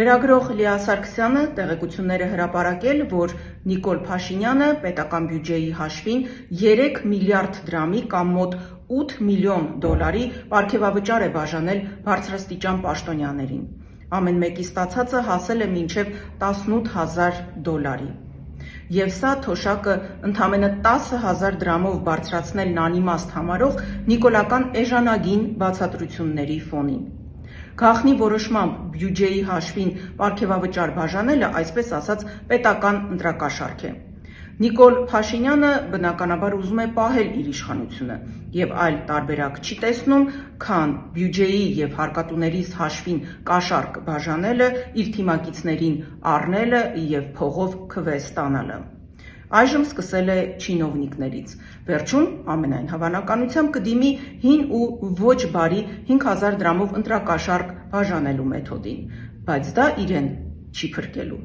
Լրագրող Լիա Սարգսյանը տեղեկություններ է հրապարակել, որ Նիկոլ Փաշինյանը պետական բյուջեի հաշվին 3 միլիարդ դրամի կամ մոտ 8 միլիոն դոլարի պարգևավճար է բաժանել բարձրաստիճան պաշտոնյաներին։ Ամեն մեկի ստացածը հասել է մինչև 18,000 դոլարի։ Եվ սա թոշակը ընդամենը 10,000 դրամով բարձրացնելն անիմաստ համարող նիկոլական էժանագին բացատրությունների ֆոնին։ Գաղտնի որոշմամբ բյուջեի հաշվին պարգևավճար բաժանելը, այսպես ասած, պետական ընտրակաշառք է։ Նիկոլ Փաշինյանը բնականաբար ուզում է պահել իր իշխանությունը եւ այլ տարբերակ չի տեսնում, քան բյուջեի եւ հարկատուներիս հաշվին կաշառք բաժանելը, իր թիմակիցներին առնելը եւ փողով քվե ստանալը։ Այժմ սկսել է չինովնիկներից։ Վերջում ամենայն հավանականությամբ կդիմի հին ու ոչ բարի 5,000 դրամով ընտրակաշառք բաժանելու մեթոդին, բայց դա իրեն չի փրկելու։